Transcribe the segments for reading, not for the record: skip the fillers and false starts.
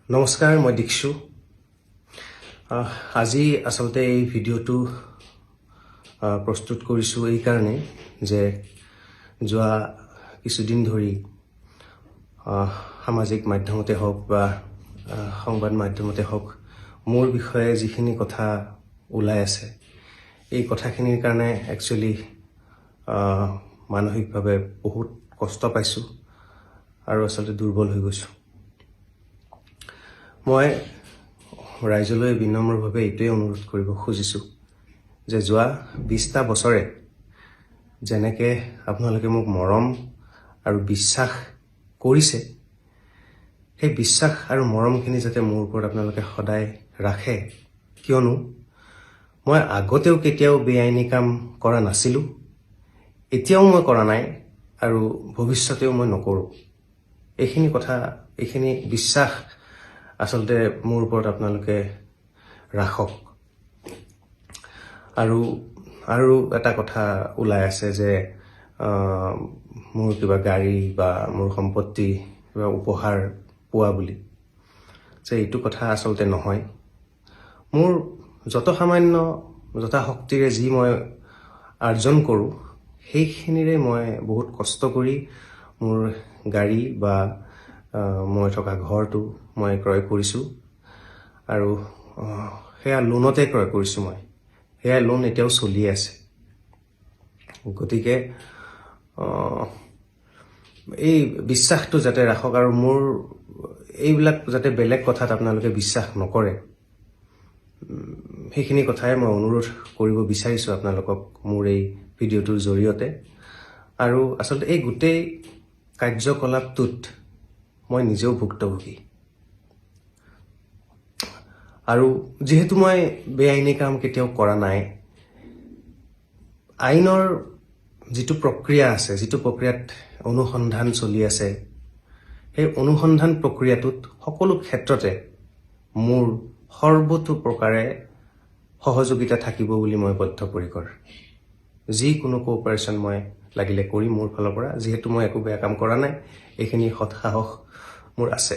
নমস্কাৰ, মই দীক্ষু। আজি আসলতে এই ভিডিঅ'টো প্ৰস্তুত কৰিছোঁ এই কাৰণে যে যোৱা কিছুদিন ধৰি সামাজিক মাধ্যমতে হওক বা সংবাদ মাধ্যমতে হওক মোৰ বিষয়ে যিখিনি কথা ওলাই আছে এই কথাখিনিৰ কাৰণে একচুৱেলি মানসিকভাৱে বহুত কষ্ট পাইছোঁ আৰু আসলতে দুৰ্বল হৈ গৈছোঁ। মই ৰাইজলৈ বিনম্ৰভাৱে এইটোৱে অনুৰোধ কৰিব খুজিছোঁ যে যোৱা 20টা বছৰে যেনেকৈ আপোনালোকে মোক মৰম আৰু বিশ্বাস কৰিছে, সেই বিশ্বাস আৰু মৰমখিনি যাতে মোৰ ওপৰত আপোনালোকে সদায় ৰাখে, কিয়নো মই আগতেও কেতিয়াও বেআইনী কাম কৰা নাছিলোঁ, এতিয়াও মই কৰা নাই আৰু ভৱিষ্যতেও মই নকৰোঁ। এইখিনি বিশ্বাস আসলতে মোৰ ওপৰত আপোনালোকে ৰাখক। আৰু এটা কথা ওলাই আছে যে মোৰ কিবা গাড়ী বা মোৰ সম্পত্তি কিবা উপহাৰ পোৱা বুলি, যে এইটো কথা আচলতে নহয়। মোৰ যথা শক্তিৰে যি মই আৰ্জন কৰোঁ সেইখিনিৰে মই বহুত কষ্ট কৰি মোৰ গাড়ী বা মই থকা ঘৰটো মই ক্ৰয় কৰিছোঁ আৰু সেয়া লোনতে ক্ৰয় কৰিছোঁ। সেয়া লোন এতিয়াও চলি আছে। গতিকে এই বিশ্বাসটো যাতে ৰাখক আৰু মোৰ এইবিলাক যাতে বেলেগ কথাত আপোনালোকে বিশ্বাস নকৰে, সেইখিনি কথাই মই অনুৰোধ কৰিব বিচাৰিছোঁ আপোনালোকক মোৰ এই ভিডিঅ'টোৰ জৰিয়তে। আৰু আচলতে এই গোটেই কাৰ্যকলাপটোত মই নিজেও ভুক্তভোগী। আৰু যিহেতু মই বেআইনী কাম কেতিয়াও কৰা নাই, আইনৰ যিটো প্ৰক্ৰিয়া আছে, যিটো প্ৰক্ৰিয়াত অনুসন্ধান চলি আছে, সেই অনুসন্ধান প্ৰক্ৰিয়াটোত সকলো ক্ষেত্ৰতে মোৰ সৰ্বতো প্ৰকাৰে সহযোগিতা থাকিব বুলি মই বদ্ধপৰিকৰ। যিকোনো কোঅপাৰেশ্যন মই লাগিলে কৰিম মোৰ ফালৰ পৰা, যিহেতু মই একো বেয়া কাম কৰা নাই, এইখিনি সৎসাহস মোৰ আছে।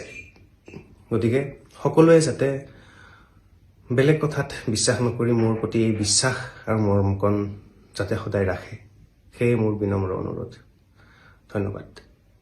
গতিকে সকলোৱে যাতে বেলেগ কথাত বিশ্বাস নকৰি মোৰ প্ৰতি এই বিশ্বাস আৰু মৰমকণ যাতে সদায় ৰাখে, সেয়ে মোৰ বিনম্ৰ অনুৰোধ। ধন্যবাদ।